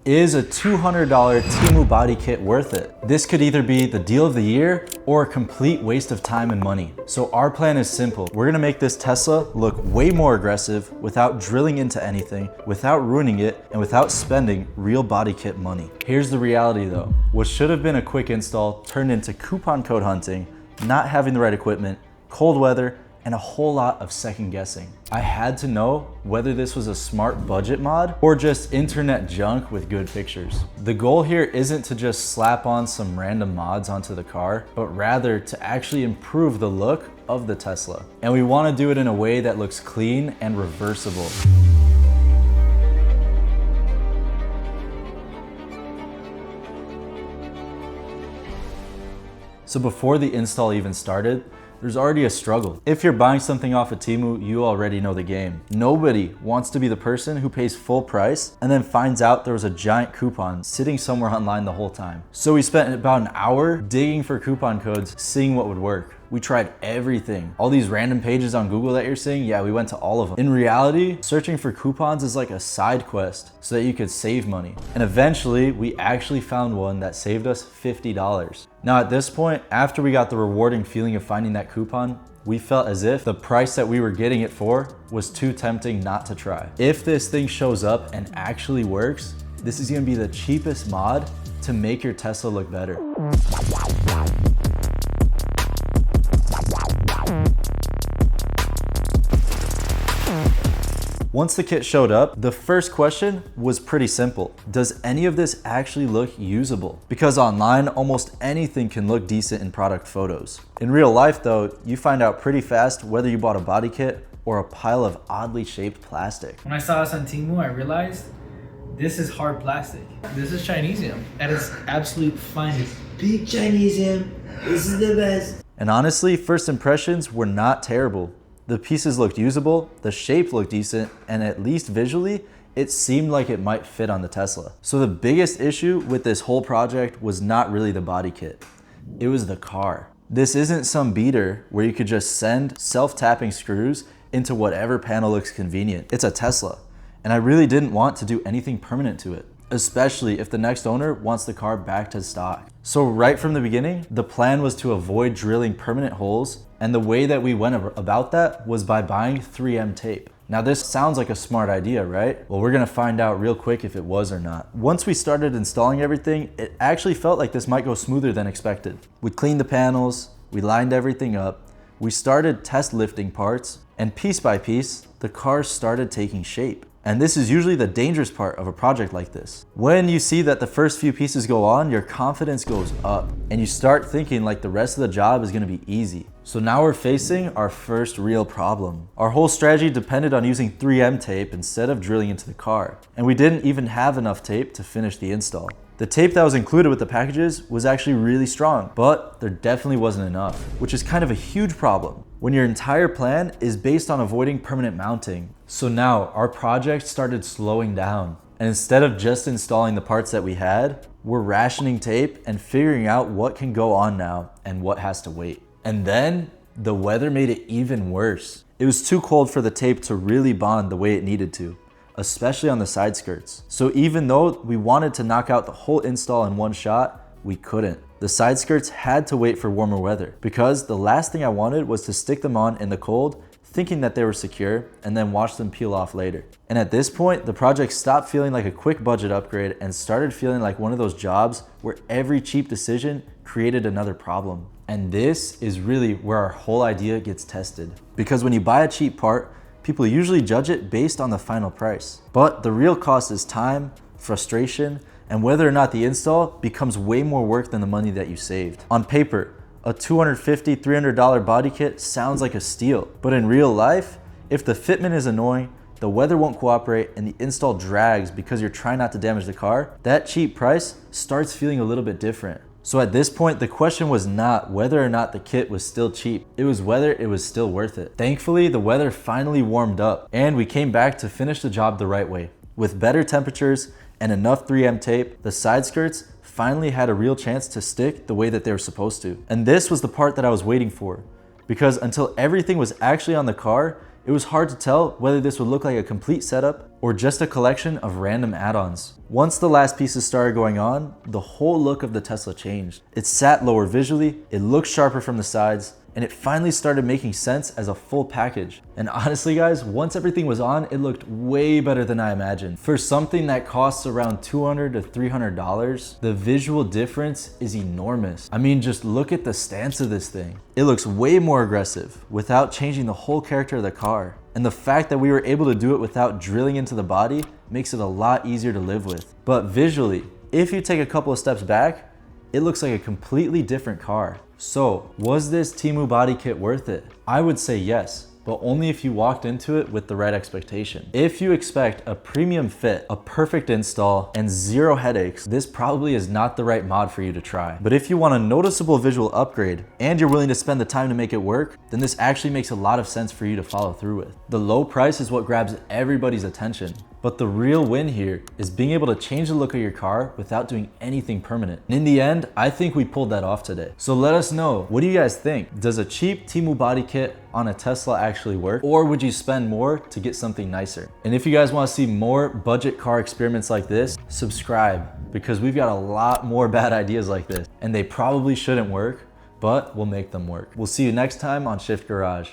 Is a $200 Temu body kit worth it? This could either be the deal of the year or a complete waste of time and money. So our plan is simple. We're gonna make this Tesla look way more aggressive without drilling into anything, without ruining it, and without spending real body kit money. Here's the reality though. What should have been a quick install turned into coupon code hunting, not having the right equipment, cold weather, and a whole lot of second guessing. I had to know whether this was a smart budget mod or just internet junk with good pictures. The goal here isn't to just slap on some random mods onto the car, but rather to actually improve the look of the Tesla. And we want to do it in a way that looks clean and reversible. So before the install even started, there's already a struggle. If you're buying something off of Temu, you already know the game. Nobody wants to be the person who pays full price and then finds out there was a giant coupon sitting somewhere online the whole time. So we spent about an hour digging for coupon codes, seeing what would work. We tried everything. All these random pages on Google that you're seeing, yeah, we went to all of them. In reality, searching for coupons is like a side quest so that you could save money. And eventually, we actually found one that saved us $50. Now at this point, after we got the rewarding feeling of finding that coupon, we felt as if the price that we were getting it for was too tempting not to try. If this thing shows up and actually works, this is gonna be the cheapest mod to make your Tesla look better. Once the kit showed up, the first question was pretty simple. Does any of this actually look usable? Because online, almost anything can look decent in product photos. In real life though, you find out pretty fast whether you bought a body kit or a pile of oddly shaped plastic. When I saw this on Temu, I realized this is hard plastic. This is Chinesium at its absolute finest. Big Chinesium, this is the best. And honestly, first impressions were not terrible. The pieces looked usable, the shape looked decent, and at least visually, it seemed like it might fit on the Tesla. So the biggest issue with this whole project was not really the body kit. It was the car. This isn't some beater where you could just send self-tapping screws into whatever panel looks convenient. It's a Tesla, and I really didn't want to do anything permanent to it, especially if the next owner wants the car back to stock. So right from the beginning, the plan was to avoid drilling permanent holes, and the way that we went about that was by buying 3M tape. Now this sounds like a smart idea, right? Well, we're gonna find out real quick if it was or not. Once we started installing everything, it actually felt like this might go smoother than expected. We cleaned the panels, we lined everything up, we started test lifting parts, and piece by piece, the car started taking shape. And this is usually the dangerous part of a project like this. When you see that the first few pieces go on, your confidence goes up and you start thinking like the rest of the job is gonna be easy. So now we're facing our first real problem. Our whole strategy depended on using 3M tape instead of drilling into the car. And we didn't even have enough tape to finish the install. The tape that was included with the packages was actually really strong, but there definitely wasn't enough, which is kind of a huge problem when your entire plan is based on avoiding permanent mounting. So now our project started slowing down. And instead of just installing the parts that we had, we're rationing tape and figuring out what can go on now and what has to wait. And then the weather made it even worse. It was too cold for the tape to really bond the way it needed to, especially on the side skirts. So even though we wanted to knock out the whole install in one shot, we couldn't. The side skirts had to wait for warmer weather because the last thing I wanted was to stick them on in the cold, thinking that they were secure, and then watch them peel off later. And at this point, the project stopped feeling like a quick budget upgrade and started feeling like one of those jobs where every cheap decision created another problem. And this is really where our whole idea gets tested. Because when you buy a cheap part, people usually judge it based on the final price. But the real cost is time, frustration, and whether or not the install becomes way more work than the money that you saved. On paper, a $250, $300 body kit sounds like a steal, but in real life, if the fitment is annoying, the weather won't cooperate, and the install drags because you're trying not to damage the car, that cheap price starts feeling a little bit different. So at this point, the question was not whether or not the kit was still cheap, it was whether it was still worth it. Thankfully, the weather finally warmed up, and we came back to finish the job the right way. With better temperatures and enough 3M tape, the side skirts finally had a real chance to stick the way that they were supposed to. And this was the part that I was waiting for, because until everything was actually on the car, it was hard to tell whether this would look like a complete setup or just a collection of random add-ons. Once the last pieces started going on, the whole look of the Tesla changed. It sat lower visually, it looked sharper from the sides, and it finally started making sense as a full package. And honestly guys, once everything was on, it looked way better than I imagined. For something that costs around $200 to $300, the visual difference is enormous. I mean, just look at the stance of this thing. It looks way more aggressive without changing the whole character of the car. And the fact that we were able to do it without drilling into the body makes it a lot easier to live with. But visually, if you take a couple of steps back, it looks like a completely different car. So, was this Temu body kit worth it? I would say yes, but only if you walked into it with the right expectation. If you expect a premium fit, a perfect install, and zero headaches, this probably is not the right mod for you to try. But if you want a noticeable visual upgrade and you're willing to spend the time to make it work, then this actually makes a lot of sense for you to follow through with. The low price is what grabs everybody's attention. But the real win here is being able to change the look of your car without doing anything permanent. And in the end, I think we pulled that off today. So let us know, what do you guys think? Does a cheap Temu body kit on a Tesla actually work? Or would you spend more to get something nicer? And if you guys want to see more budget car experiments like this, subscribe, because we've got a lot more bad ideas like this. And they probably shouldn't work, but we'll make them work. We'll see you next time on Shift Garage.